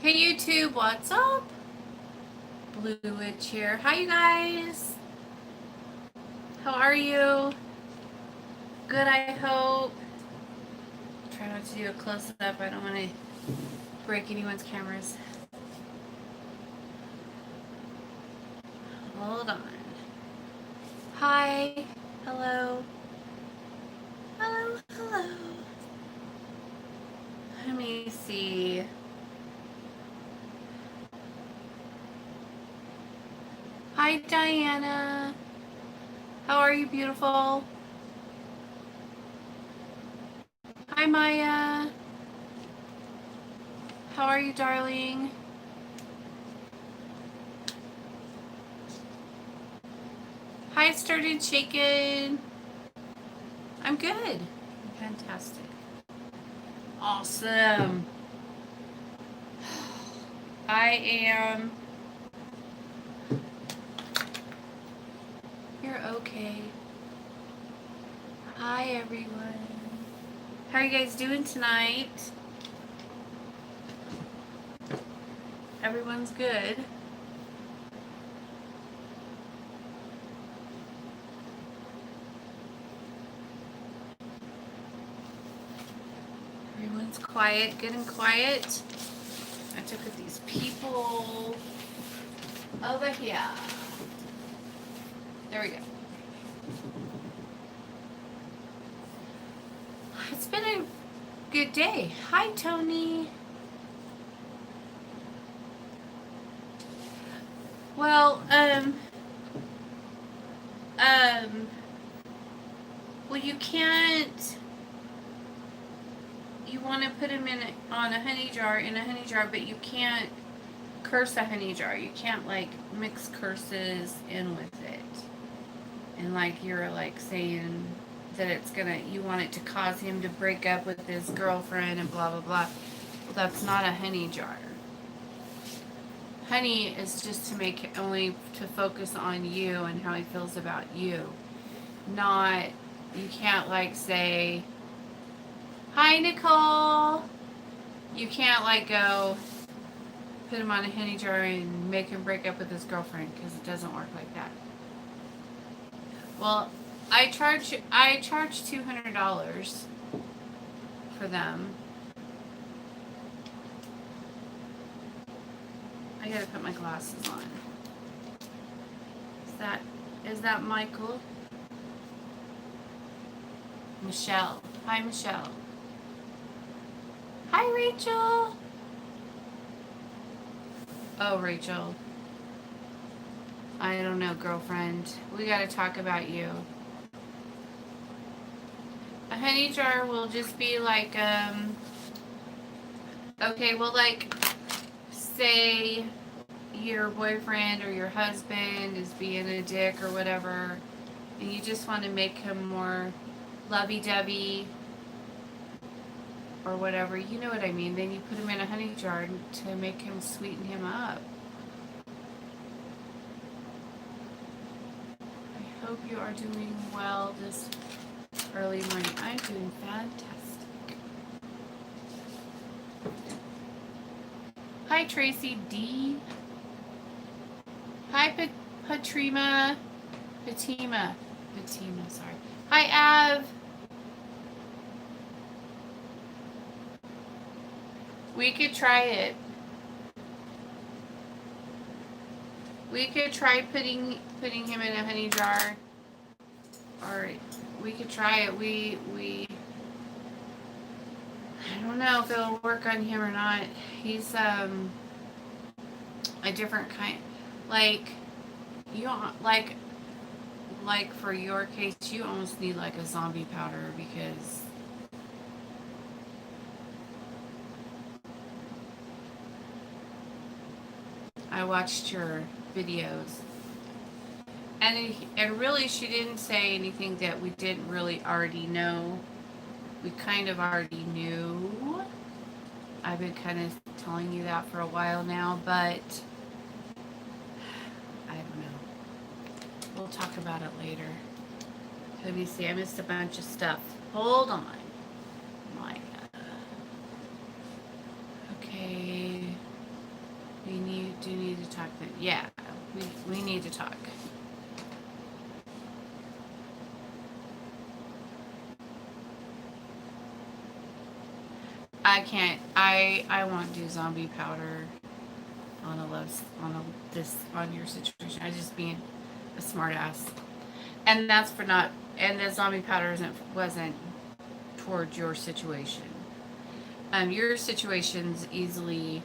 Hey YouTube, what's up? Blue Witch here. Hi you guys. How are you? Good, I hope. Try not to do a close up. I don't want to break anyone's cameras. Hold on. Hi. Hello. Hello. Hello. Let me see. Hi Diana. How are you, beautiful? Hi Maya. How are you, darling? Hi, Started Shaken. I'm good. Fantastic. Awesome. I am. You're okay. Hi, everyone. How are you guys doing tonight? Everyone's good. Everyone's quiet, good and quiet. I took with these people over here. There we go. It's been a good day. Hi, Tony. Well, well, you can't. You want to put them on a honey jar, but you can't curse a honey jar. You can't like mix curses in with it. And like you're like saying that it's gonna, you want it to cause him to break up with his girlfriend and blah blah blah. Well, that's not a honey jar. Honey is just to make only to focus on you and how he feels about you. Not, you can't like say, hi Nicole. You can't like go put him on a honey jar and make him break up with his girlfriend because it doesn't work like that. Well, I charge $200 for them. I gotta put my glasses on. Is that Michael? Michelle. Hi Michelle. Hi Rachel. Oh Rachel. I don't know, girlfriend. We gotta talk about you. A honey jar will just be like, okay, well, like, say your boyfriend or your husband is being a dick or whatever, and you just want to make him more lovey-dovey or whatever, you know what I mean, then you put him in a honey jar to make him sweeten him up. I hope you are doing well this early morning. I'm doing fantastic. Hi, Tracy D. Hi, Patima. Fatima, sorry. Hi, Av. We could try it. We could try putting him in a honey jar. Or we could try it. I don't know if it'll work on him or not. He's a different kind. Like you don't like for your case, you almost need like a zombie powder because I watched your videos. And really, she didn't say anything that we didn't really already know. We kind of already knew. I've been kind of telling you that for a while now, but I don't know. We'll talk about it later. Let me see. I missed a bunch of stuff. Hold on. My. Okay. do need to talk then. Yeah, we need to talk. I can't. I won't do zombie powder on on your situation. I just being a smart ass. And that's for not. And the zombie powder wasn't towards your situation. Your situation's easily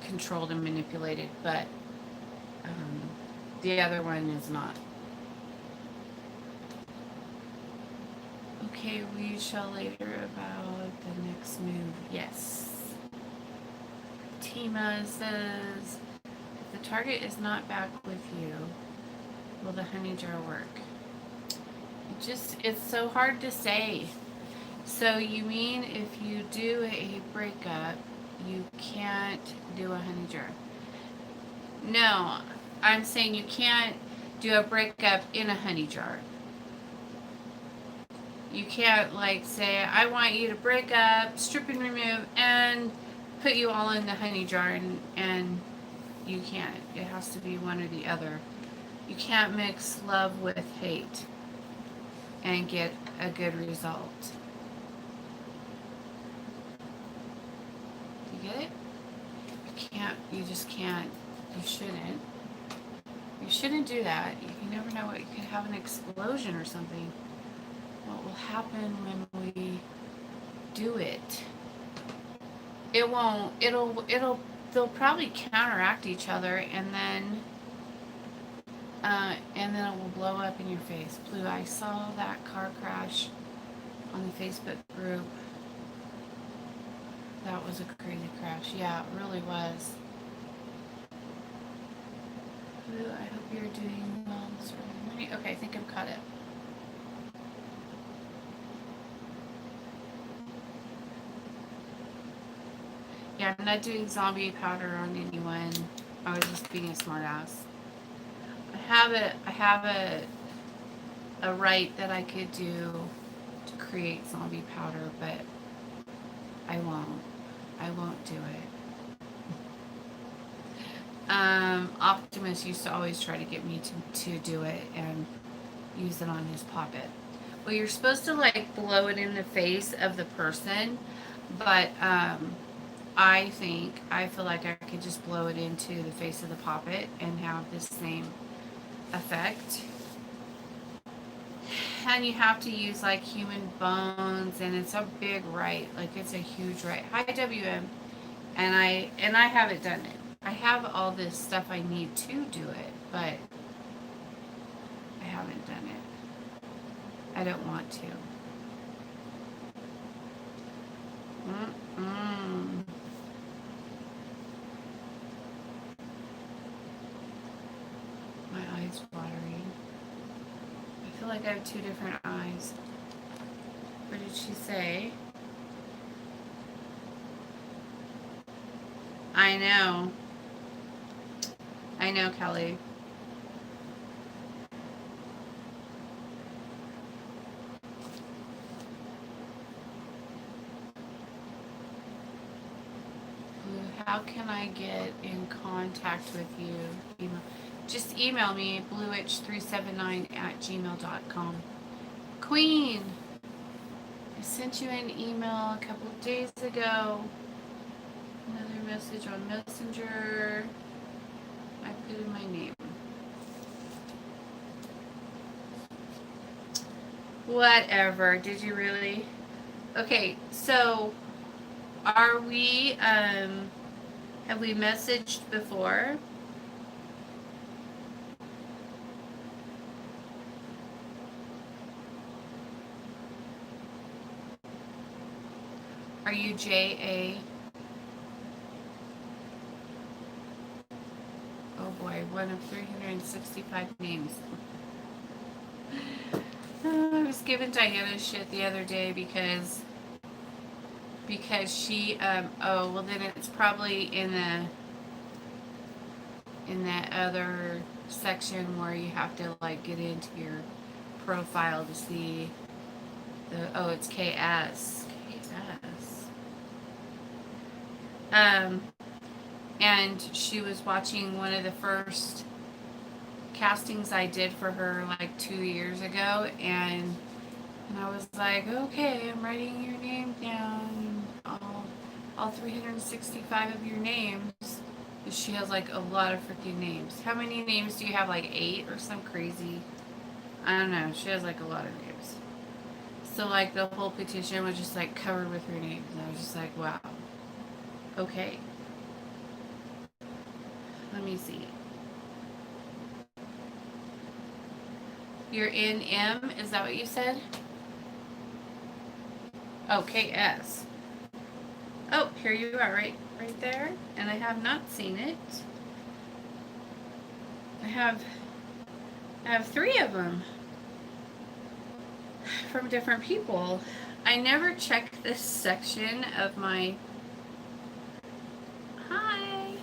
controlled and manipulated, but um, the other one is not. Okay, we shall later about the next move. Yes. Tima says, if the target is not back with you, will the honey jar work? It's so hard to say. So you mean if you do a breakup, you can't do a honey jar? No, I'm saying you can't do a breakup in a honey jar. You can't like say, I want you to break up, strip and remove, and put you all in the honey jar, and you can't. It has to be one or the other. You can't mix love with hate and get a good result. You get it? You just can't, you shouldn't. You shouldn't do that. You never know what, you could have an explosion or something. What will happen when we do it? It won't, they'll probably counteract each other, and then it will blow up in your face. Blue, I saw that car crash on the Facebook group. That was a crazy crash. Yeah, it really was. Blue, I hope you're doing well this morning. Okay, I think I've caught it. Yeah, I'm not doing zombie powder on anyone. I was just being a smartass. I have a right that I could do to create zombie powder, but I won't. I won't do it. Optimus used to always try to get me to do it and use it on his poppet. Well, you're supposed to like blow it in the face of the person, but I feel like I could just blow it into the face of the poppet and have the same effect. And you have to use like human bones, and it's a big right, like it's a huge right. Hi WM, and I haven't done it. I have all this stuff I need to do it, but I haven't done it. I don't want to. Mm-mm. My eyes watering. I feel like I have two different eyes. What did she say? I know. I know, Kelly. How can I get in contact with you? Email. Just email me, bluewitch379@gmail.com. Queen, I sent you an email a couple of days ago. Another message on Messenger. I put in my name. Whatever. Did you really? Okay, so are we, have we messaged before? Are you J.A.? Oh boy, one of 365 names. I was giving Diana shit the other day because she, oh, well then it's probably in that other section where you have to like get into your profile to see oh, it's KS. And she was watching one of the first castings I did for her like 2 years ago, and I was like, okay, I'm writing your name down, all 365 of your names. She has like a lot of freaking names. How many names do you have? Like 8 or some crazy? I don't know. She has like a lot of names. So like the whole petition was just like covered with her names. And I was just like, wow. Okay. Let me see. You're in M, is that what you said? Oh, KS. Oh, here you are, right there. And I have not seen it. I have 3 of them from different people. I never check this section of my... Hi.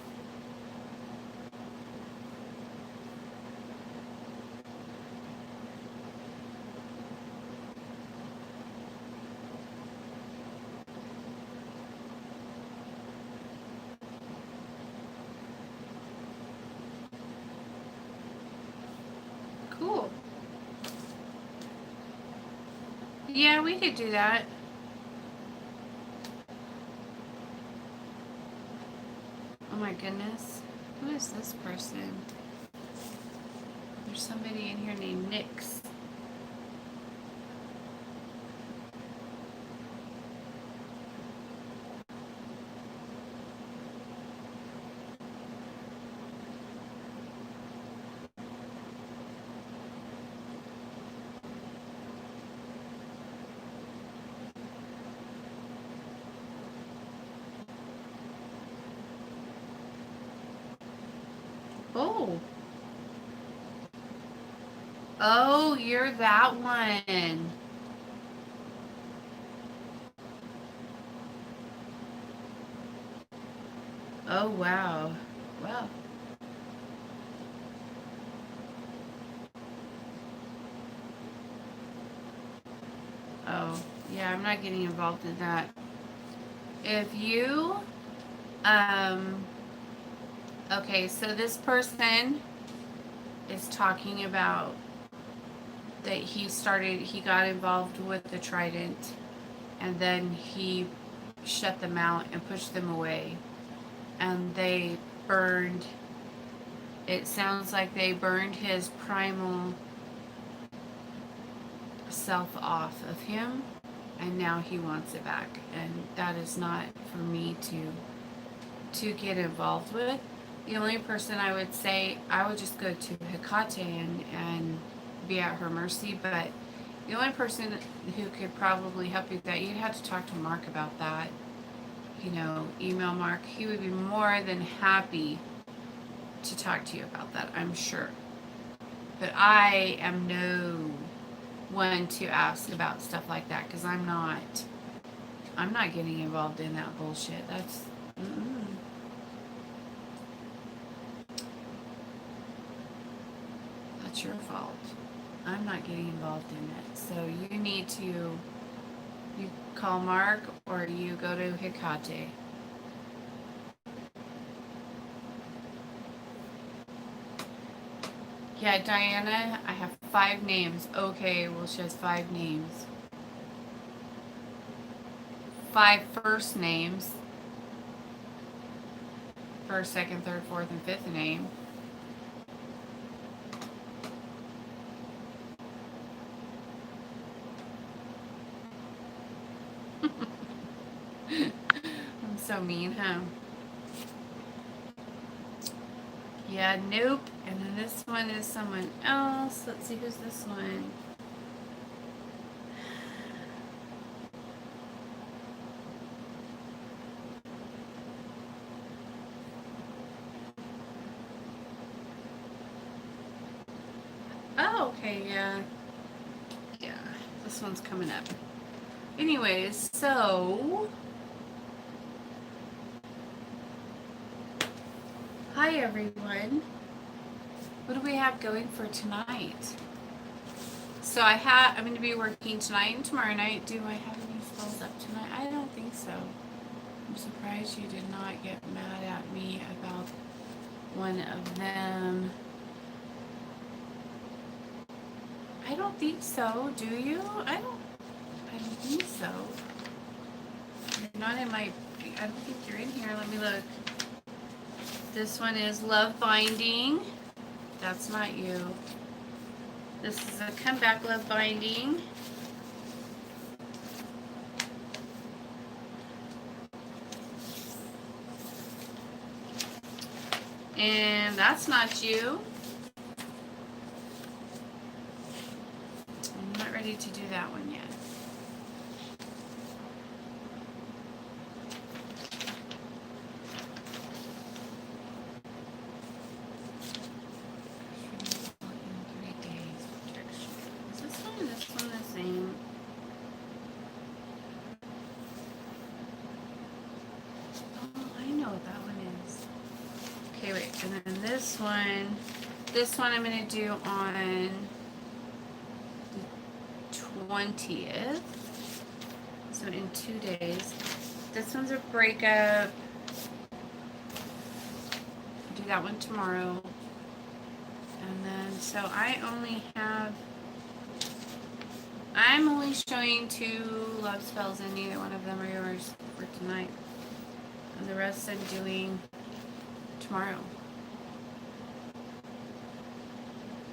Cool. Yeah, we could do that. Oh my goodness. Who is this person? There's somebody in here named Nix. Oh. Oh, you're that one. Oh, wow. Wow. Oh, yeah, I'm not getting involved in that. If you, okay, so this person is talking about that he got involved with the Trident, and then he shut them out and pushed them away. And they burned, it sounds like they burned his primal self off of him, and now he wants it back. And that is not for me to get involved with. The only person I would say, I would just go to Hecate and be at her mercy. But the only person who could probably help you with that, you'd have to talk to Mark about that. You know, email Mark. He would be more than happy to talk to you about that, I'm sure. But I am no one to ask about stuff like that, because I'm not getting involved in that bullshit. That's that's your fault. I'm not getting involved in it. So you need to, you call Mark or you go to Hecate. Yeah, Diana, I have 5 names. Okay, well, she has 5 names. 5 first names. First, second, third, fourth, and fifth name. I'm so mean, huh? Yeah, nope. And then this one is someone else. Let's see, who's this one? Oh, okay, yeah. Yeah, this one's coming up. Anyways, so... Hi, everyone. What do we have going for tonight? So I'm going to be working tonight and tomorrow night. Do I have any spells up tonight? I don't think so. I'm surprised you did not get mad at me about one of them. I don't think so. Do you? I don't think so. You're not in my. I don't think you're in here. Let me look. This one is Love Binding. That's not you. This is a Comeback Love Binding. And that's not you. I'm not ready to do that one yet. Is this one and this one the same? Oh, I know what that one is. Okay, wait, and then this one I'm going to do on the 20th. So in 2 days. This one's a breakup. Do that one tomorrow. And then, so I'm only showing 2 love spells and neither one of them are yours for tonight. And the rest I'm doing tomorrow.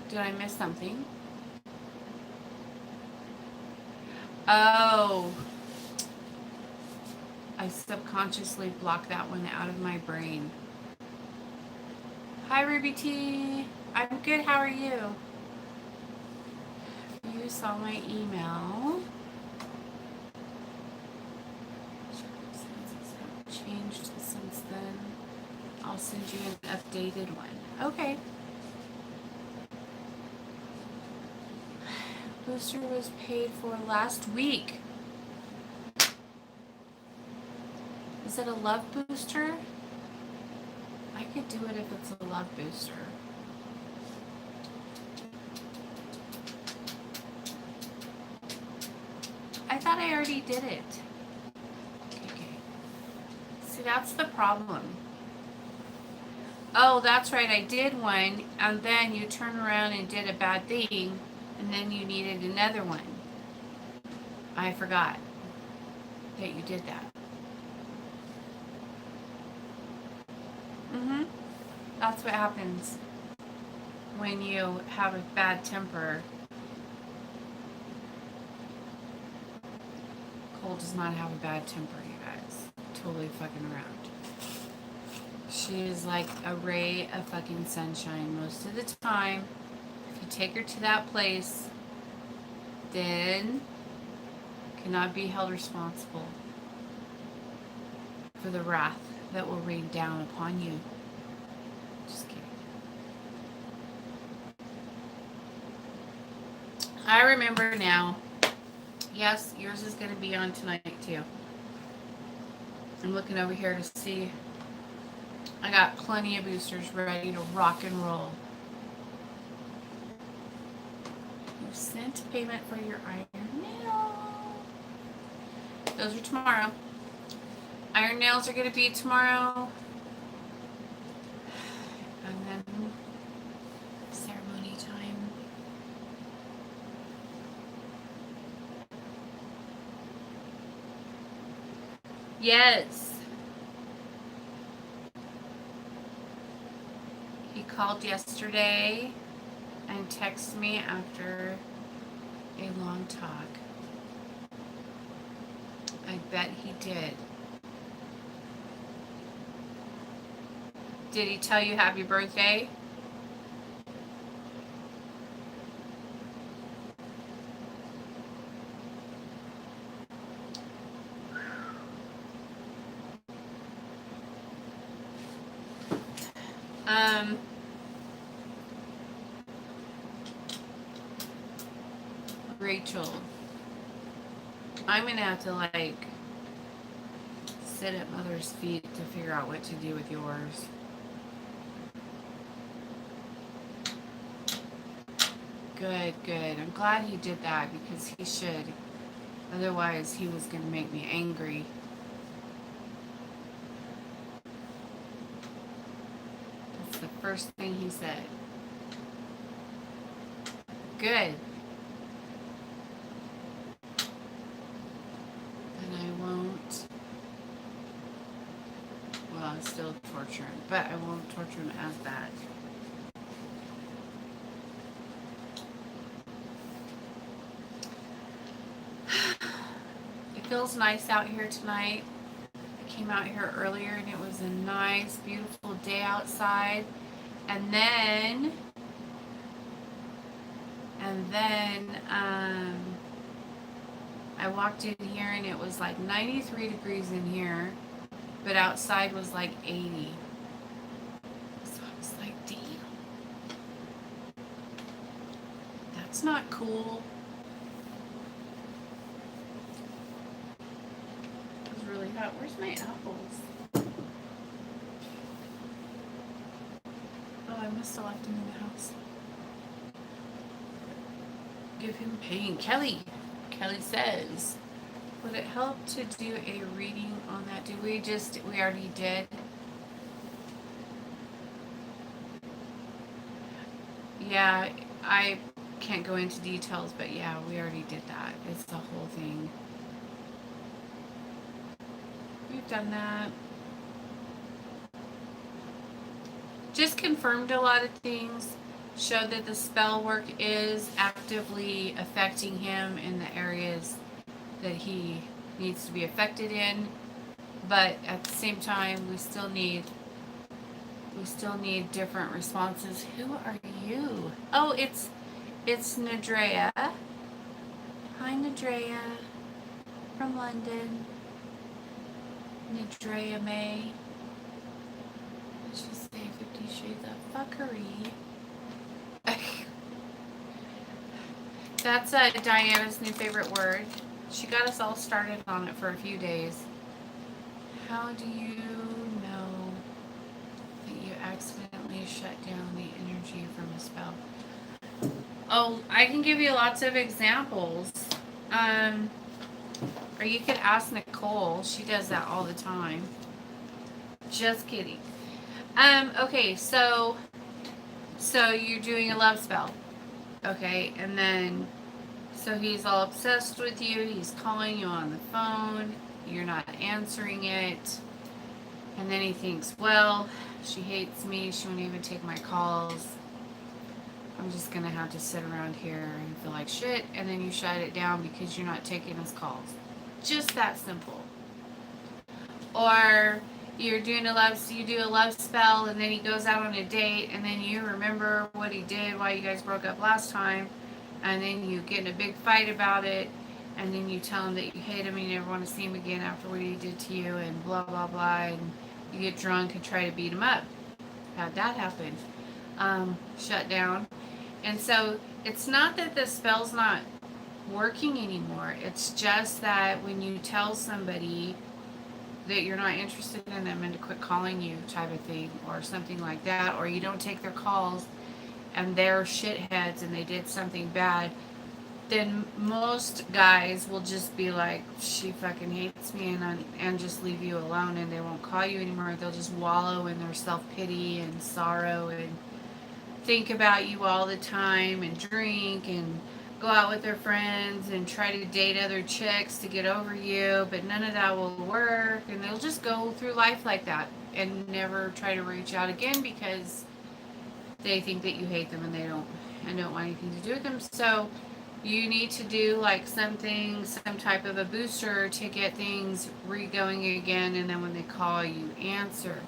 Did I miss something? Oh. I subconsciously blocked that one out of my brain. Hi, Ruby T. I'm good. How are you? You saw my email. Circumstances have changed since then. I'll send you an updated one. Okay. Booster was paid for last week. Is it a love booster? I could do it if it's a love booster. I thought I already did it. Okay. See, that's the problem. Oh, that's right. I did one, and then you turned around and did a bad thing, and then you needed another one. I forgot that you did that. That's what happens when you have a bad temper. Cole does not have a bad temper, you guys. Totally fucking around. She is like a ray of fucking sunshine most of the time. If you take her to that place, then cannot be held responsible for the wrath that will rain down upon you. Just kidding. I remember now. Yes, yours is going to be on tonight too. I'm looking over here to see. I got plenty of boosters ready to rock and roll. You sent payment for your iron nail. Those are tomorrow. Iron nails are going to be tomorrow. And then ceremony time. Yes. He called yesterday and texted me after a long talk. I bet he did. Did he tell you happy birthday? Rachel, I'm gonna have to like sit at Mother's feet to figure out what to do with yours. Good, good. I'm glad he did that because he should. Otherwise, he was gonna make me angry. That's the first thing he said? Good. And I won't. Well, I'll still torture him, but I won't torture him as that. It feels nice out here tonight. I came out here earlier and it was a nice, beautiful day outside. And then I walked in here and it was like 93 degrees in here, but outside was like 80. So I was like, damn. That's not cool. It was really hot. Where's my apples? Oh, I must have left them in the house. Give him pain. Kelly says, would it help to do a reading on that? We already did. Yeah, I can't go into details, but yeah, we already did that. It's the whole thing. We've done that. Just confirmed a lot of things. Showed that the spell work is actively affecting him in the areas that he needs to be affected in, but at the same time we still need different responses. Who are you? Oh, it's Nadrea. Hi, Nadrea from London. Nadrea May. Let's just say 50 Shades of Fuckery. That's Diana's new favorite word. She got us all started on it for a few days. How do you know that you accidentally shut down the energy from a spell? Oh, I can give you lots of examples. Or you could ask Nicole. She does that all the time. Just kidding. Okay, so you're doing a love spell. Okay, and then, so he's all obsessed with you, he's calling you on the phone, you're not answering it, and then he thinks, well, she hates me, she won't even take my calls, I'm just gonna have to sit around here and feel like shit, and then you shut it down because you're not taking his calls. Just that simple. Or you do a love spell, and then he goes out on a date, and then you remember what he did while you guys broke up last time, and then you get in a big fight about it, and then you tell him that you hate him and you never want to see him again after what he did to you, and blah blah blah, and you get drunk and try to beat him up. How'd that happen? Shut down. And so it's not that the spell's not working anymore, it's just that when you tell somebody that you're not interested in them and to quit calling you type of thing, or something like that, or you don't take their calls and they're shitheads and they did something bad, then most guys will just be like, she fucking hates me, and just leave you alone, and they won't call you anymore. They'll just wallow in their self-pity and sorrow and think about you all the time and drink and go out with their friends and try to date other chicks to get over you, but none of that will work, and they'll just go through life like that and never try to reach out again because they think that you hate them and they don't want anything to do with them. So you need to do like some type of a booster to get things re-going again, and then when they call, you answer,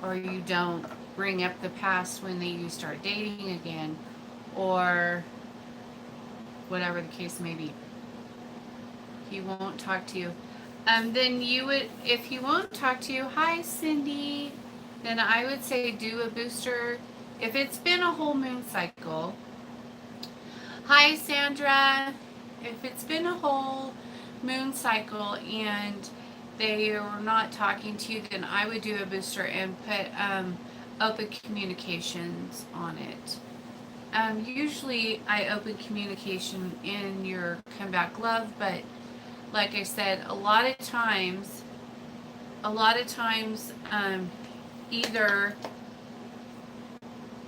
or you don't bring up the past when you start dating again, or whatever the case may be. He won't talk to you. Then you would, if he won't talk to you, hi Cindy, then I would say do a booster. If it's been a whole moon cycle, hi Sandra, if it's been a whole moon cycle and they are not talking to you, then I would do a booster and put open communications on it. Usually I open communication in your comeback love, but like I said, a lot of times, either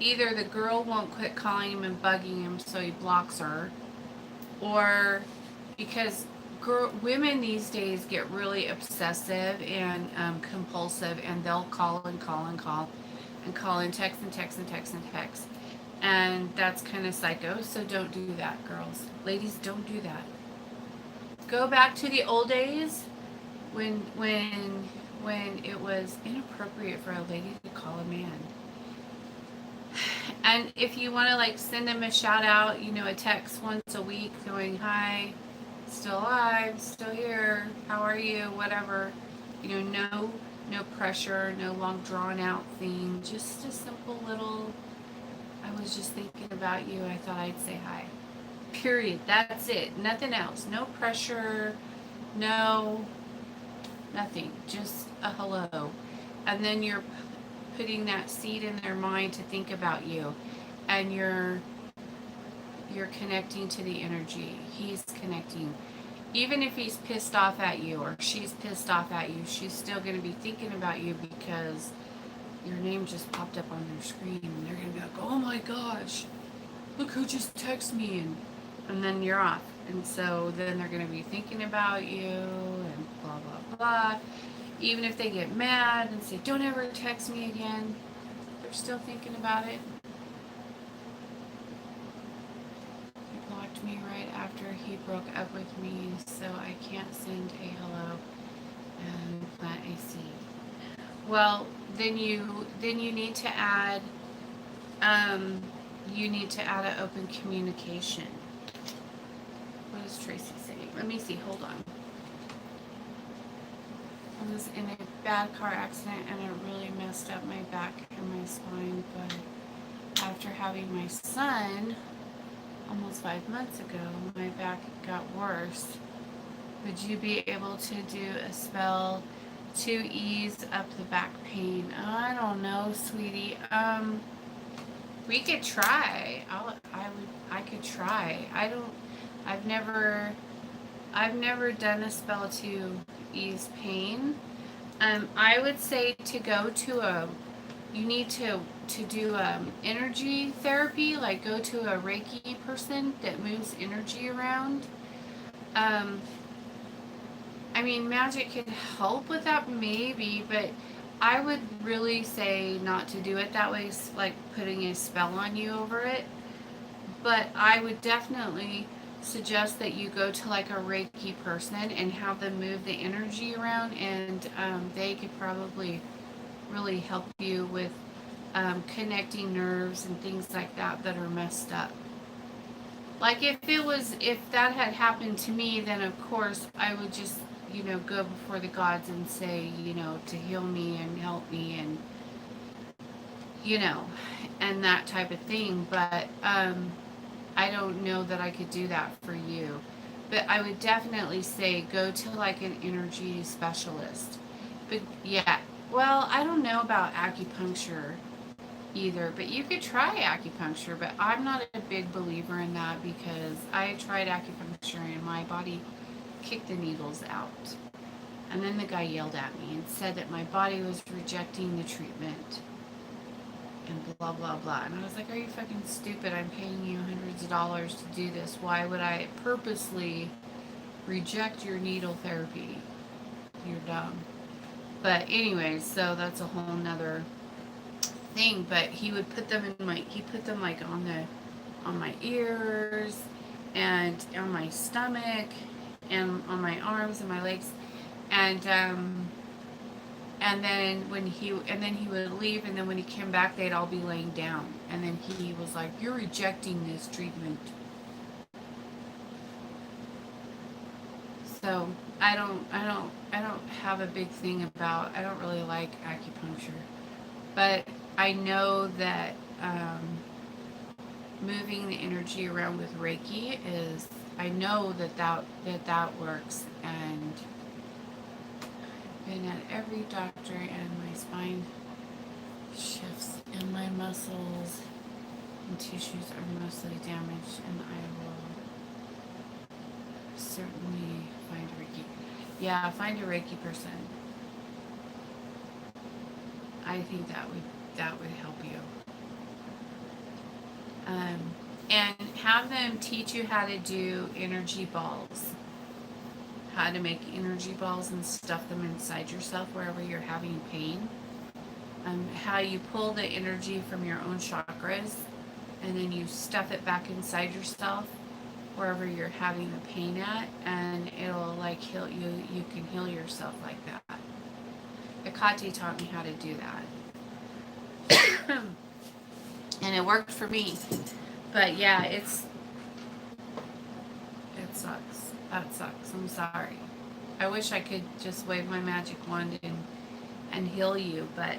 either the girl won't quit calling him and bugging him, so he blocks her, or because women these days get really obsessive and compulsive, and they'll call and call and call and call and text and text and text and text. And that's kind of psycho, so don't do that, girls. Ladies, don't do that. Go back to the old days when it was inappropriate for a lady to call a man. And if you want to like send them a shout out, you know, a text once a week going, hi, still alive, still here, how are you, whatever. You know, no pressure, no long drawn out thing, just a simple little, I was just thinking about you, I thought I'd say hi. Period. That's it. Nothing else. No pressure, no nothing. Just a hello. And then you're putting that seed in their mind to think about you, and you're connecting to the energy. He's connecting. Even if he's pissed off at you or she's pissed off at you, she's still going to be thinking about you because your name just popped up on their screen, and they're going to be like, oh my gosh, look who just texted me, and then you're off. And so then they're going to be thinking about you and blah blah blah. Even if they get mad and say, don't ever text me again, they're still thinking about it. He blocked me right after he broke up with me, so I can't send a hello and plant a seed. Well, then you need to add an open communication. What is Tracy saying? Let me see. Hold on. I was in a bad car accident and it really messed up my back and my spine, but after having my son almost 5 months ago, my back got worse. Would you be able to do a spell to ease up the back pain? I don't know, sweetie. We could try. I could try. I've never done a spell to ease pain. I would say to go to you need to do energy therapy, like go to a Reiki person that moves energy around. I mean, magic can help with that maybe, but I would really say not to do it that way, like putting a spell on you over it. But I would definitely suggest that you go to like a Reiki person and have them move the energy around, and they could probably really help you with connecting nerves and things like that are messed up. Like if that had happened to me, then of course I would just, go before the gods and say, to heal me and help me and, and that type of thing. But I don't know that I could do that for you. But I would definitely say go to like an energy specialist. But yeah, well, I don't know about acupuncture either, but you could try acupuncture, but I'm not a big believer in that because I tried acupuncture and my body kicked the needles out. And then the guy yelled at me and said that my body was rejecting the treatment and blah blah blah. And I was like, are you fucking stupid? I'm paying you hundreds of dollars to do this. Why would I purposely reject your needle therapy? You're dumb. But anyways, so that's a whole nother thing. But he would put them like on my ears and on my stomach and on my arms and my legs, and then he would leave, and then when he came back they'd all be laying down, and then he was like, you're rejecting this treatment. So I don't have a big thing about, I don't really like acupuncture, but I know that moving the energy around with Reiki is, I know that works, and I've been at every doctor, and my spine shifts and my muscles and tissues are mostly damaged, and I will certainly find a Reiki. Yeah, find a Reiki person. I think that would help you. And have them teach you how to do energy balls, how to make energy balls and stuff them inside yourself wherever you're having pain. How you pull the energy from your own chakras and then you stuff it back inside yourself wherever you're having the pain at, and it'll like heal you. You can heal yourself like that. Akati taught me how to do that. And it worked for me. But yeah, it sucks. That sucks. I'm sorry. I wish I could just wave my magic wand and heal you, but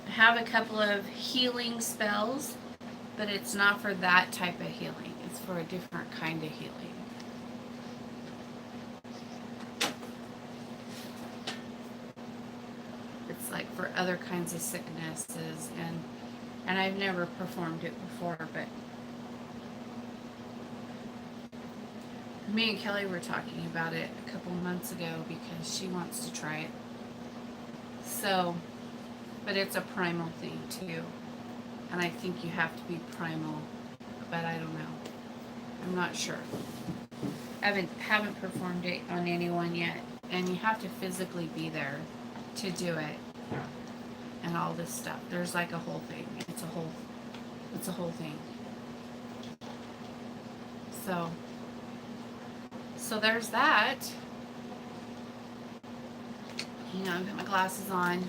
I have a couple of healing spells, but it's not for that type of healing. It's for a different kind of healing. It's like for other kinds of sicknesses, and I've never performed it before, but me and Kelly were talking about it a couple months ago because she wants to try it. So, but it's a primal thing too. And I think you have to be primal, but I don't know. I'm not sure. I haven't performed it on anyone yet, and you have to physically be there to do it. And all this stuff. There's like a whole thing. It's a whole thing. So there's that. You know, I put my glasses on.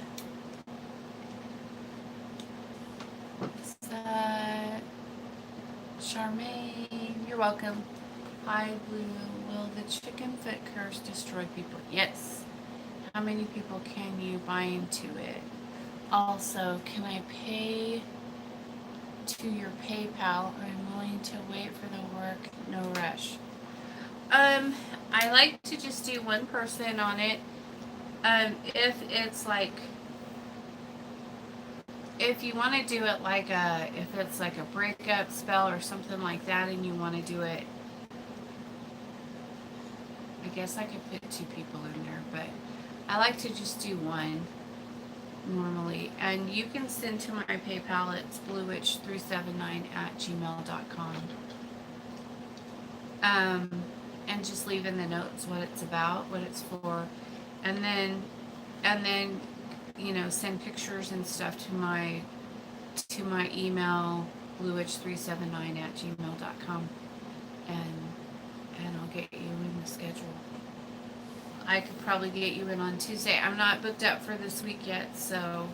Charmaine, you're welcome. Hi, Blue. Will the chicken foot curse destroy people? Yes. How many people can you bind to it? Also, can I pay to your PayPal? I'm willing to wait for the work. No rush. I like to just do one person on it. If it's like, if you want to do it like if it's like a breakup spell or something like that, and you want to do it, I guess I could put 2 people in there, but I like to just do one normally. And you can send to my PayPal. It's bluewitch379@gmail.com. And just leave in the notes what it's about, what it's for, and then you know, send pictures and stuff to my email, bluewitch379@gmail.com, and I'll get you in the schedule. I could probably get you in on Tuesday. I'm not booked up for this week yet, so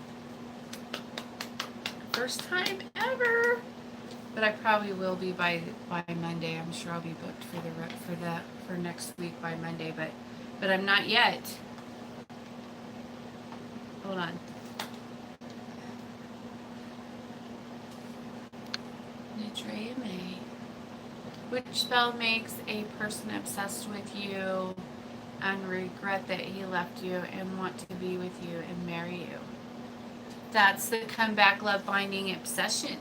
first time ever. But I probably will be by Monday. I'm sure I'll be booked for next week by Monday, but I'm not yet. Hold on. Nitrea May. Which spell makes a person obsessed with you and regret that he left you and want to be with you and marry you? That's the comeback love binding obsession.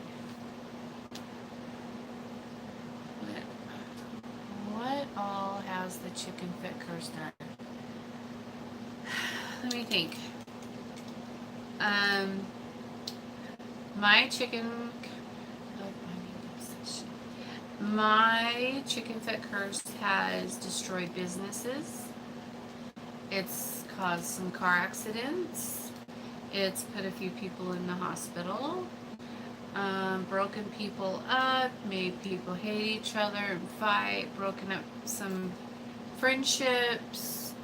What all has the chicken foot curse done? Let me think. My chicken foot curse has destroyed businesses. It's caused some car accidents. It's put a few people in the hospital. Broken people up, made people hate each other and fight, broken up some friendships.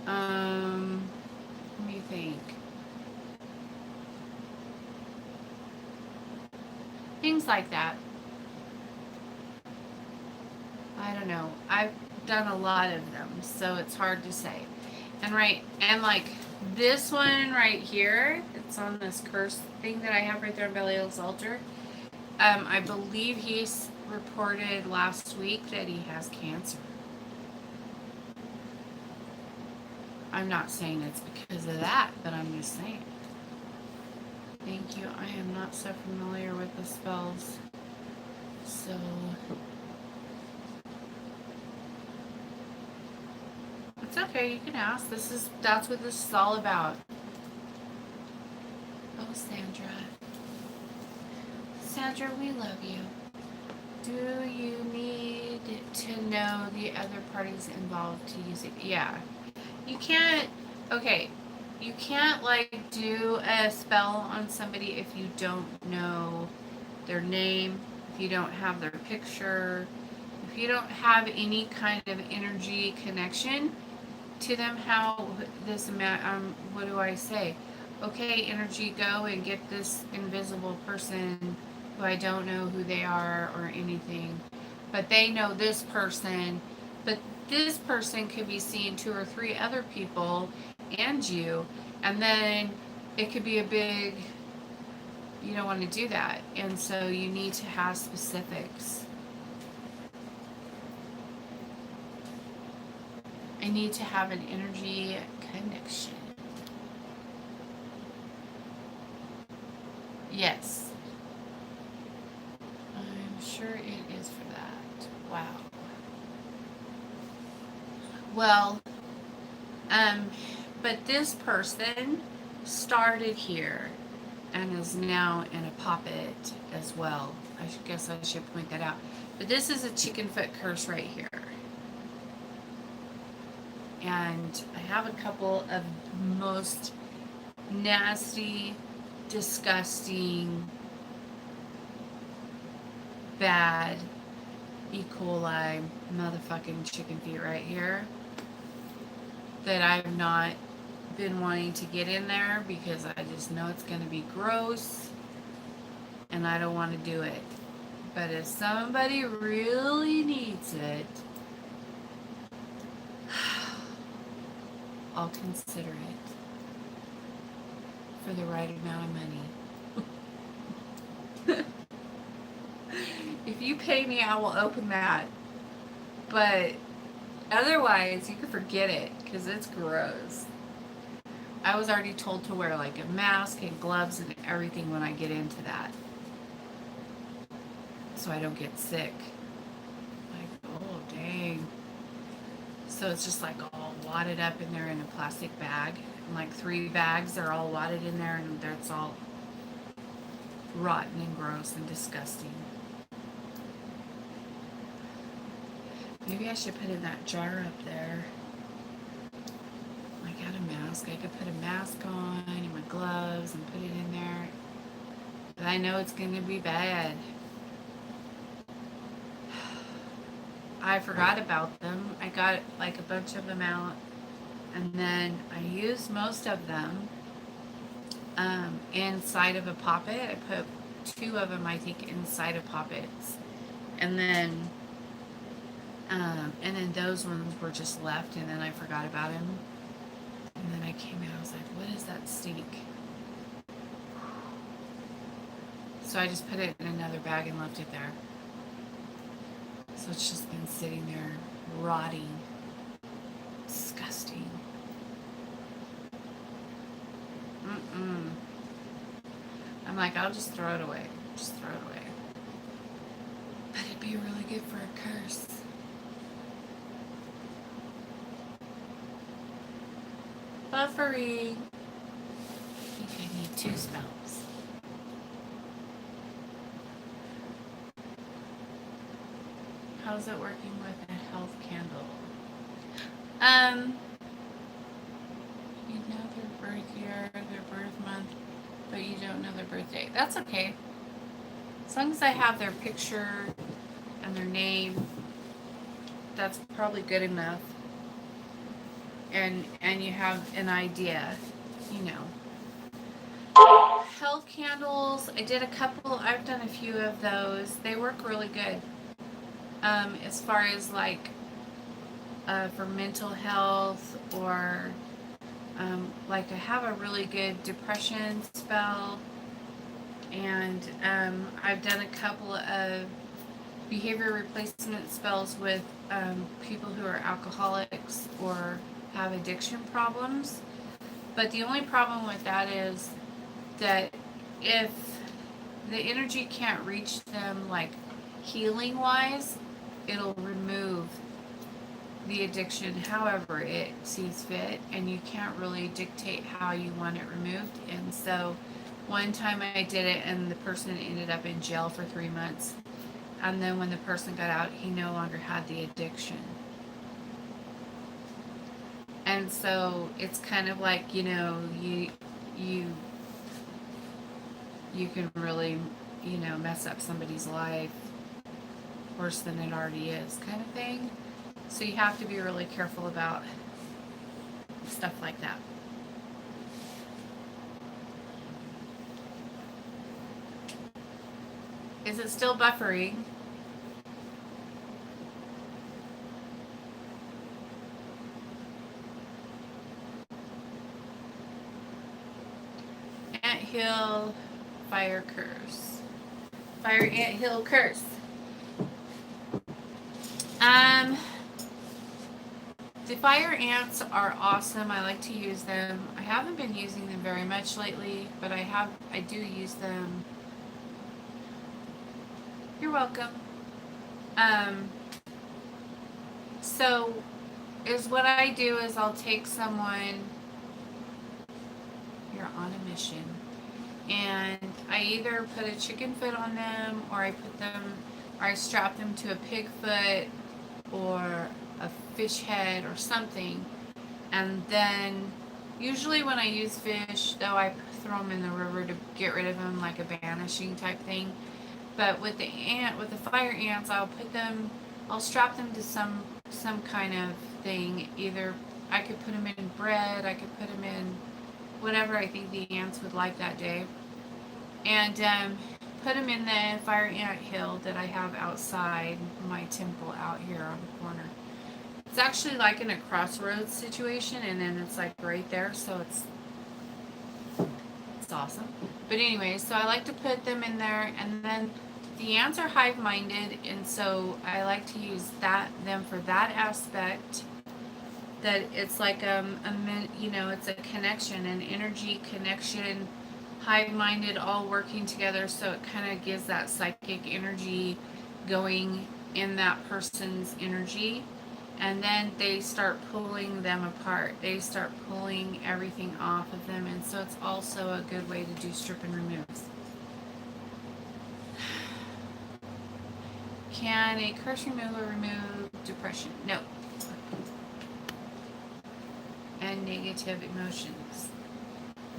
Let me think. Things like that. I don't know. I've done a lot of them, so it's hard to say. And like this one right here, it's on this curse thing that I have right there on Belial's altar. I believe he's reported last week that he has cancer. I'm not saying it's because of that, but I'm just saying. Thank you. I am not so familiar with the spells. So it's okay, you can ask. That's what this is all about. Oh, Sandra. Sandra, we love you. Do you need to know the other parties involved to use it? Yeah. You can't, okay, you can't like do a spell on somebody if you don't know their name, if you don't have their picture, if you don't have any kind of energy connection to them. How this what do I say? Okay, energy, go and get this invisible person who I don't know who they are or anything, but they know this person, but this person could be seeing 2 or 3 other people and you, and then it could be a big, you don't want to do that, and so you need to have specifics. I need to have an energy connection. Yes. I'm sure it is for that. Wow. Well, but this person started here and is now in a poppet as well. I guess I should point that out. But this is a chicken foot curse right here. And I have a couple of most nasty, disgusting, bad E. coli motherfucking chicken feet right here that I've not been wanting to get in there because I just know it's going to be gross and I don't want to do it. But if somebody really needs it, I'll consider it for the right amount of money. If you pay me, I will open that. But otherwise, you can forget it because it's gross. I was already told to wear like a mask and gloves and everything when I get into that, so I don't get sick. Like, oh dang. So it's just like all wadded up in there in a plastic bag. And like 3 bags are all wadded in there, and it's all rotten and gross and disgusting. Maybe I should put in that jar up there. I got a mask. I could put a mask on and my gloves and put it in there. But I know it's going to be bad. I forgot about them. I got like a bunch of them out. And then I used most of them inside of a poppet. I put 2 of them, I think, inside of poppets. And then those ones were just left, and then I forgot about them. And then I came out, I was like, what is that stink? So I just put it in another bag and left it there. So it's just been sitting there, rotting. Disgusting. I'm like, I'll just throw it away. Just throw it away. But it'd be really good for a curse. Buffery. I think I need 2 spells. How's it working with a health candle? You know their birth year, their birth month, but you don't know their birthday. That's okay. As long as I have their picture and their name, that's probably good enough. And you have an idea, you know. Health candles, I did a couple, I've done a few of those. They work really good. As far as like for mental health, or like I have a really good depression spell, and I've done a couple of behavior replacement spells with people who are alcoholics or have addiction problems. But the only problem with that is that if the energy can't reach them like healing wise, it'll remove the addiction however it sees fit, and you can't really dictate how you want it removed. And so One time I did it and the person ended up in jail for 3 months. And then when the person got out, he no longer had the addiction. And so it's kind of like, you you can really, mess up somebody's life worse than it already is, kind of thing. So you have to be really careful about stuff like that. Is it still buffering? Anthill fire curse. Fire anthill curse. The fire ants are awesome. I like to use them. I haven't been using them very much lately, but I do use them. You're welcome. So is what I do is I'll take someone, you're on a mission, and I either put a chicken foot on them, or I strap them to a pig foot or a fish head or something. And then usually when I use fish, though, I throw them in the river to get rid of them, like a banishing type thing. But with the fire ants, I'll strap them to some kind of thing. Either I could put them in bread, I could put them in whatever I think the ants would like that day, and put them in the fire ant hill that I have outside my temple out here on the corner. It's actually like in a crossroads situation, and then it's like right there, so it's awesome. But anyway, so I like to put them in there, and then the ants are hive-minded, and so I like to use them for that aspect. That it's like it's a connection, an energy connection, hive-minded, all working together. So it kind of gives that psychic energy going in that person's energy. And then they start pulling them apart. They start pulling everything off of them. And so it's also a good way to do strip and removes. Can a curse remover remove depression? No. And negative emotions?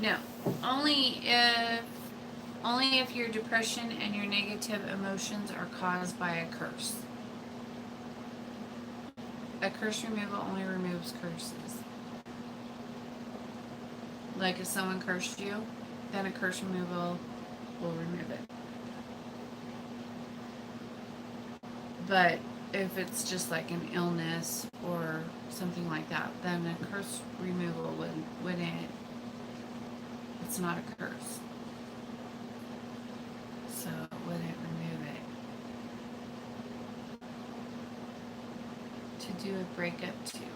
No. Only if your depression and your negative emotions are caused by a curse. A curse removal only removes curses. Like if someone cursed you, then a curse removal will remove it. But if it's just like an illness or something like that, then a curse removal wouldn't. It's not a curse, so it wouldn't remove it. To do a breakup too.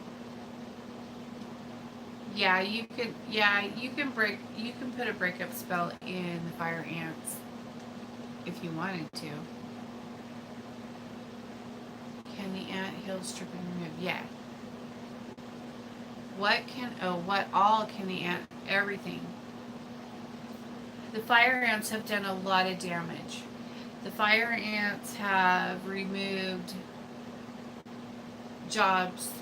Yeah, you can. Yeah, you can put a breakup spell in the fire ants if you wanted to. Can the ant heal, strip, and remove? Yeah. What all can the ant? Everything. The fire ants have done a lot of damage. The fire ants have removed jobs.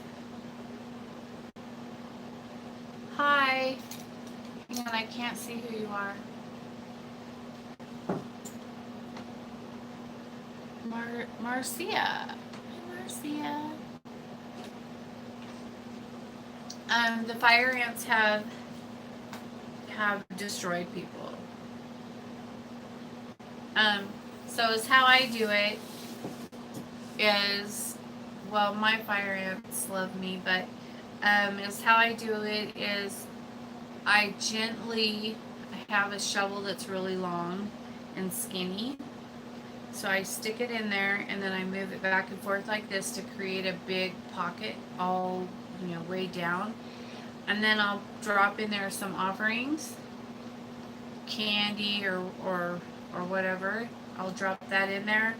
Hi. Hang on, I can't see who you are. Marcia. Marcia. The fire ants have destroyed people. So is how I do it is, well, my fire ants love me, but is how I do it is I have a shovel that's really long and skinny. So I stick it in there and then I move it back and forth like this to create a big pocket all, way down. And then I'll drop in there some offerings, candy or whatever. I'll drop that in there.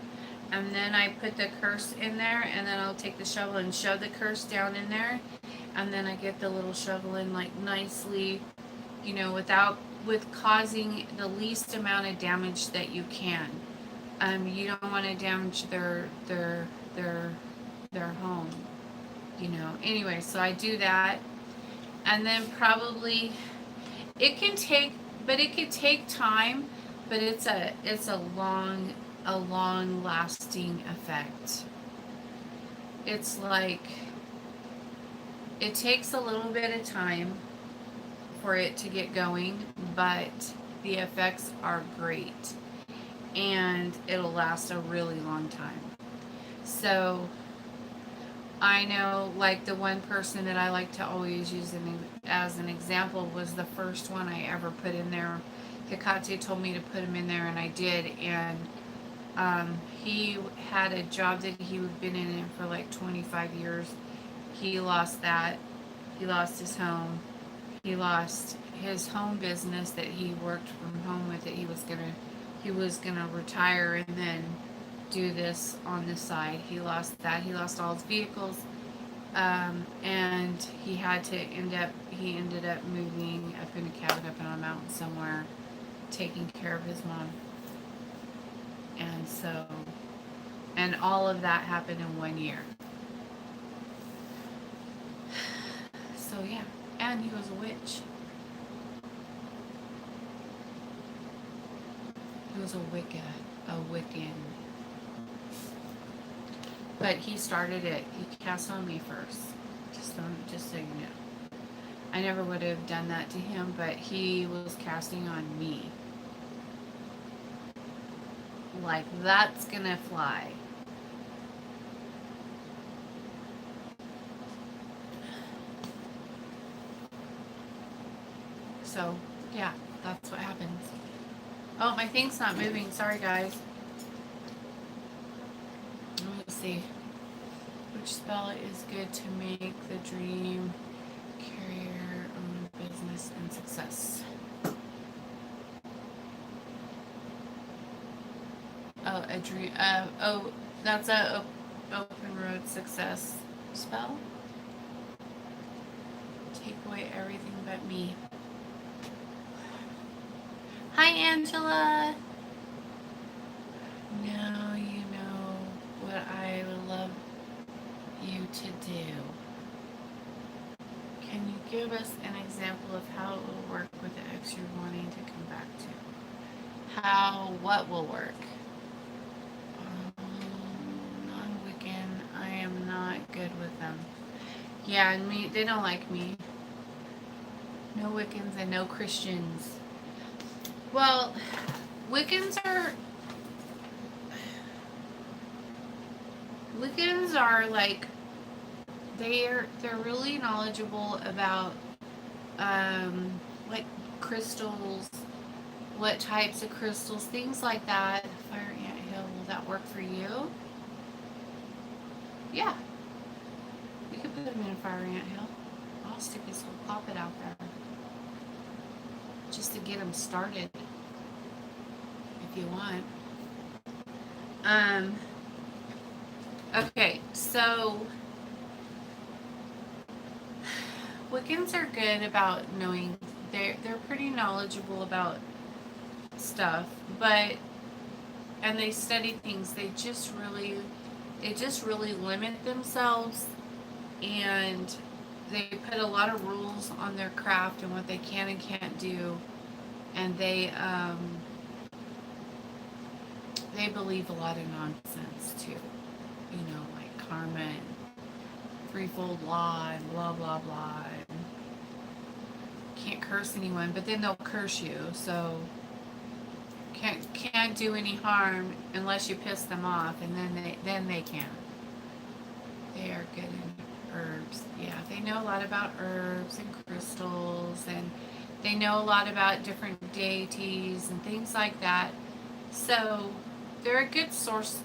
And then I put the curse in there, and then I'll take the shovel and shove the curse down in there. And then I get the little shovel in like nicely, without with causing the least amount of damage that you can. You don't want to damage their home, you know. Anyway, so I do that, and then probably it can take, but it could take time, but it's a long lasting effect. It's like it takes a little bit of time for it to get going, but the effects are great and it'll last a really long time. So I know, like, the one person that I like to always use as an example was the first one I ever put in there. Hikate told me to put him in there, and I did. And he had a job that he had been in it for like 25 years. He lost that. He lost his home. He lost his home business that he worked from home with. That he was gonna retire and then do this on the side. He lost that. He lost all his vehicles, and he ended up moving up in a cabin up on a mountain somewhere, taking care of his mom. And so, and all of that happened in 1 year. So yeah, and he was a witch. He was a Wiccan. But he started it. He cast on me first. Just so you know. I never would have done that to him, but he was casting on me. Like, that's gonna fly. So, yeah, that's what happens. Oh, my thing's not moving. Sorry, guys. Let me see. Which spell is good to make the dream carrier own business and success? Oh, a dream. That's a open road success spell. Take away everything but me. Hi, Angela. Now you know what I would love you to do. Can you give us an example of how it will work with the ex you're wanting to come back to? What will work? Non-Wiccan, I am not good with them. Yeah, and they don't like me. No Wiccans and no Christians. Well, Wiccans are like, they're really knowledgeable about like crystals, what types of crystals, things like that. Fire ant hill, will that work for you? Yeah, we could put him in fire ant hill. I'll stick his whole poppet out there just to get him started, if you want. Okay, so Wiccans are good about knowing. They're pretty knowledgeable about stuff, and they study things. They just really limit themselves, and they put a lot of rules on their craft and what they can and can't do, and they believe a lot of nonsense too. You know, like karma and threefold law and blah blah blah. And can't curse anyone, but then they'll curse you. So can't do any harm unless you piss them off, and then they can. They are good in herbs. Yeah, they know a lot about herbs and crystals, and they know a lot about different deities and things like that. So they're a good source,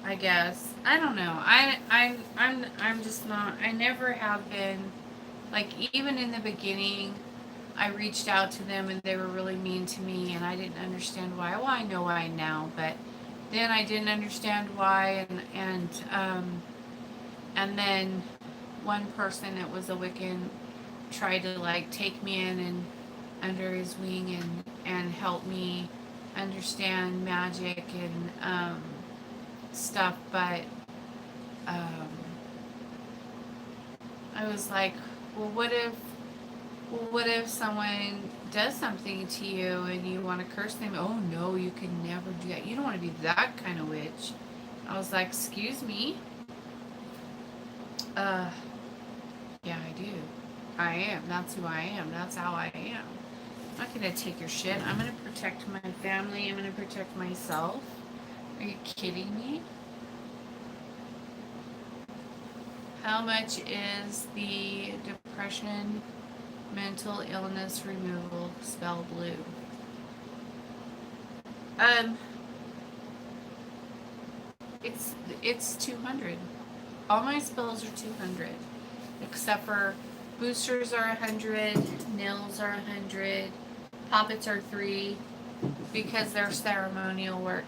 I guess. I don't know. I'm just not. I never have been. Like, even in the beginning, I reached out to them and they were really mean to me, and I didn't understand why. Well, I know why now, but then I didn't understand why, and then one person that was a Wiccan tried to, like, take me in and under his wing and help me understand magic and stuff. But um, I was like, well, what if someone does something to you and you want to curse them? Oh no, you can never do that. You don't want to be that kind of witch. I was like, excuse me. Uh, yeah, I do. I am. That's who I am. That's how I am. I'm not gonna take your shit. I'm gonna protect my family. I'm gonna protect myself. Are you kidding me? How much is the depression mental illness removal spell blue? Um, it's 200. All my spells are 200, except for boosters are 100, nils are 100, poppets are 3 because they're ceremonial work.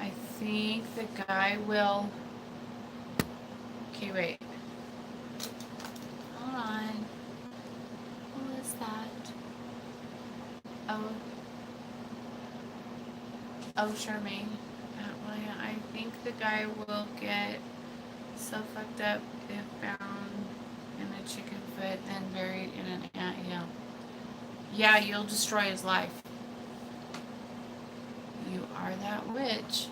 I think the guy will. Okay, wait. Hold on. Who is that? Oh, Charmaine. Well, yeah, I think the guy will get so fucked up if found in a chicken foot and buried in an anthill. Yeah, you'll destroy his life. You are that witch.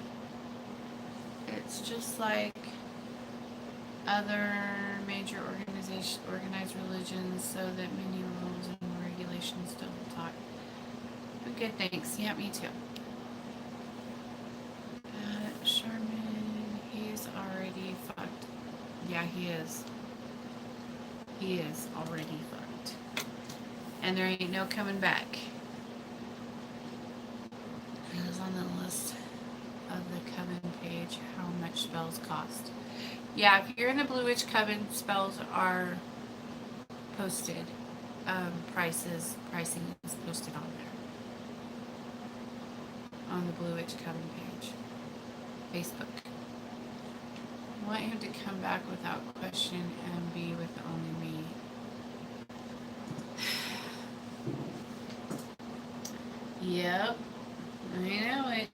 It's just like other major organized religions, so that many rules and regulations don't talk. But good, thanks. Yeah, me too. Sherman, he's already fucked. Yeah, he is. He is already fucked. And there ain't no coming back. It is on the list of the coven page how much spells cost. Yeah, if you're in the Blue Witch Coven, spells are posted. Pricing is posted on there. On the Blue Witch Coven page. Facebook. I want him to come back without question and be with only me. Yep. I know it.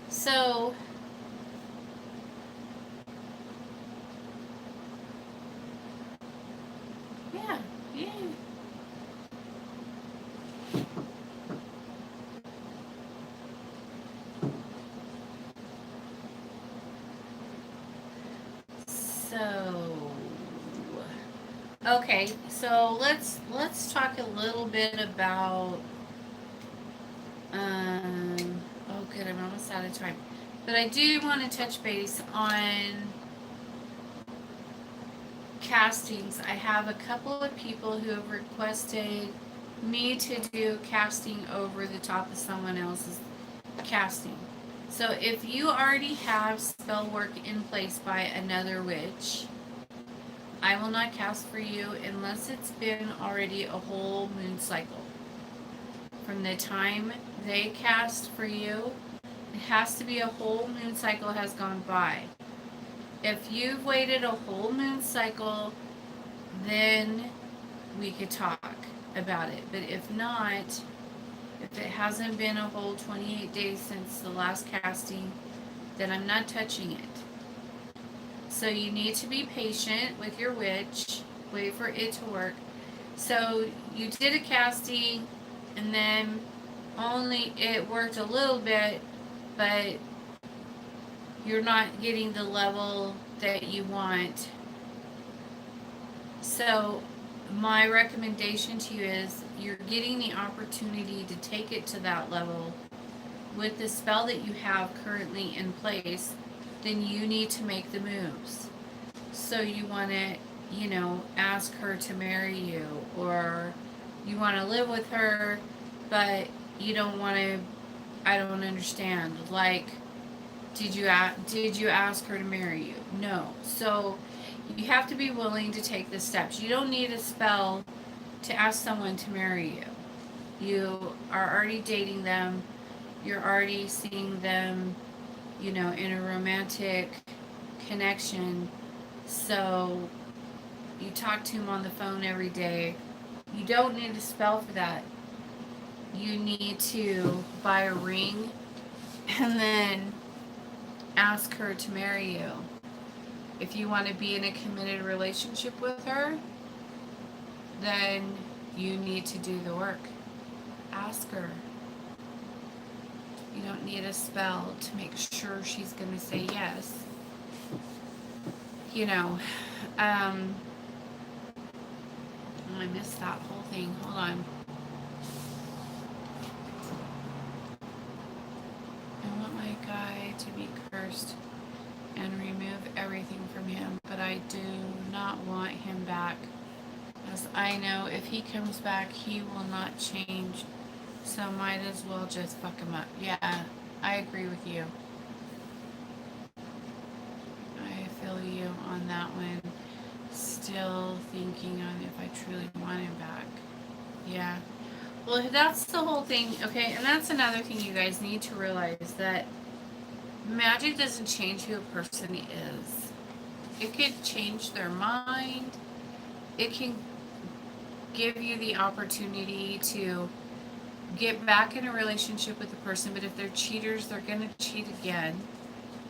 So, yeah. So, okay, so let's talk a little bit about oh good, I'm almost out of time. But I do want to touch base on castings. I have a couple of people who have requested me to do casting over the top of someone else's casting. So if you already have spell work in place by another witch, I will not cast for you unless it's been already a whole moon cycle. From the time they cast for you, it has to be a whole moon cycle has gone by. If you've waited a whole moon cycle, then we could talk about it. But if not, if it hasn't been a whole 28 days since the last casting, then I'm not touching it. So you need to be patient with your witch, wait for it to work. So you did a casting and then only it worked a little bit, but you're not getting the level that you want. So my recommendation to you is you're getting the opportunity to take it to that level with the spell that you have currently in place. Then you need to make the moves. So you want to, ask her to marry you, or you want to live with her, but you don't want to. I don't understand. Like, did you ask her to marry you? No. So you have to be willing to take the steps. You don't need a spell to ask someone to marry you. You are already dating them. You're already seeing them in a romantic connection. So you talk to him on the phone every day. You don't need a spell for that. You need to buy a ring and then ask her to marry you. If you want to be in a committed relationship with her, then you need to do the work. Ask her. You don't need a spell to make sure she's going to say yes. I missed that whole thing. Hold on. I want my guy to be cursed and remove everything from him, but I do not want him back, as I know if he comes back, he will not change, so might as well just fuck him up. Yeah, I agree with you. I feel you on that one. Still thinking on if I truly want him back. Yeah. Well, that's the whole thing, okay? And that's another thing you guys need to realize, that magic doesn't change who a person is. It could change their mind. It can give you the opportunity to get back in a relationship with the person, but if they're cheaters, they're going to cheat again.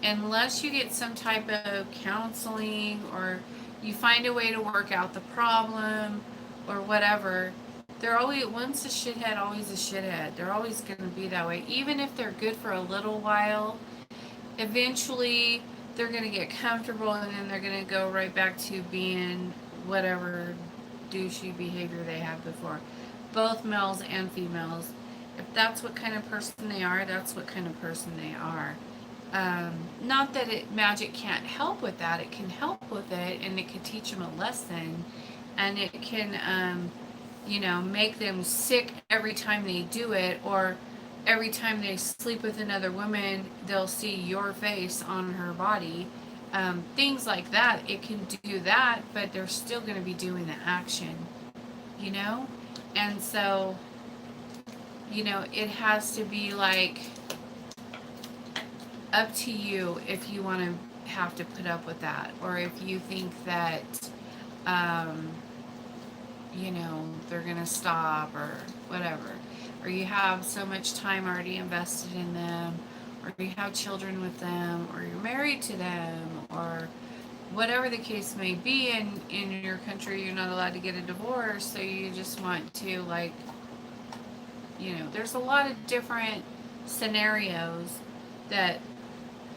Unless you get some type of counseling, or you find a way to work out the problem or whatever, they're always, once a shithead, always a shithead. They're always going to be that way. Even if they're good for a little while, eventually they're going to get comfortable, and then they're going to go right back to being whatever douchey behavior they had before. Both males and females. If that's what kind of person they are, that's what kind of person they are. Not that magic can't help with that. It can help with it, and it can teach them a lesson, and it can, make them sick every time they do it, or every time they sleep with another woman, they'll see your face on her body. Things like that. It can do that, but they're still going to be doing the action, And so, it has to be like up to you if you want to have to put up with that, or if you think that, they're going to stop or whatever. Or you have so much time already invested in them, or you have children with them, or you're married to them, or whatever the case may be. In your country, you're not allowed to get a divorce, so you just want to, there's a lot of different scenarios that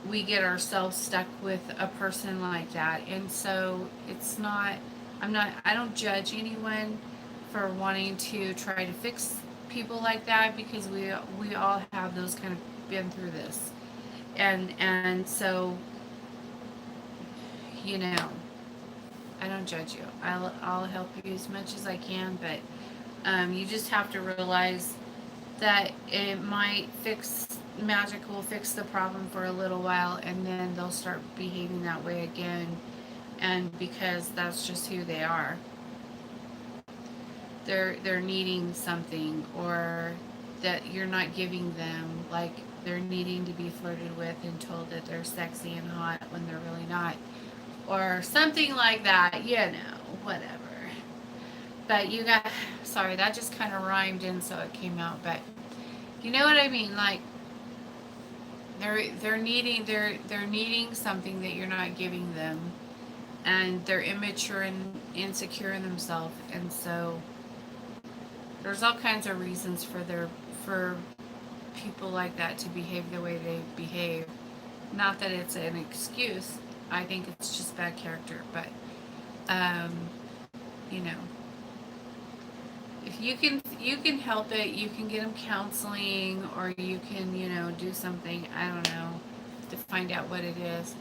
we get ourselves stuck with a person like that. And so I don't judge anyone for wanting to try to fix people like that, because we all have those kind of been through this. And so, I don't judge you. I'll help you as much as I can, but you just have to realize that magic will fix the problem for a little while, and then they'll start behaving that way again, and because that's just who they are. They're needing something, or that you're not giving them, like they're needing to be flirted with and told that they're sexy and hot when they're really not, or something like that, whatever. But sorry, that just kind of rhymed in, so it came out, but you know what I mean, like they're needing something that you're not giving them, and they're immature and insecure in themselves, and so there's all kinds of reasons for people like that to behave the way they behave. Not that it's an excuse. I think it's just bad character, but if you can help it, you can get them counseling, or you can do something, I don't know, to find out what it is.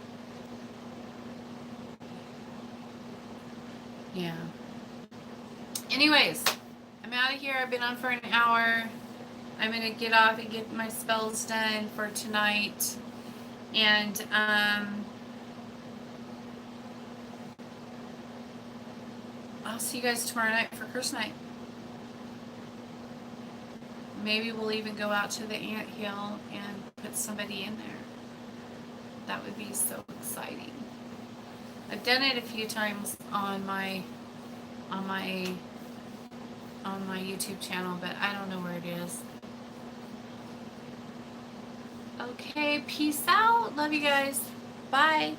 Yeah. Anyways, I'm out of here. I've been on for an hour. I'm gonna get off and get my spells done for tonight, and I'll see you guys tomorrow night for curse night. Maybe we'll even go out to the anthill and put somebody in there. That would be so exciting. I've done it a few times on my YouTube channel, but I don't know where it is. Okay, peace out. Love you guys. Bye.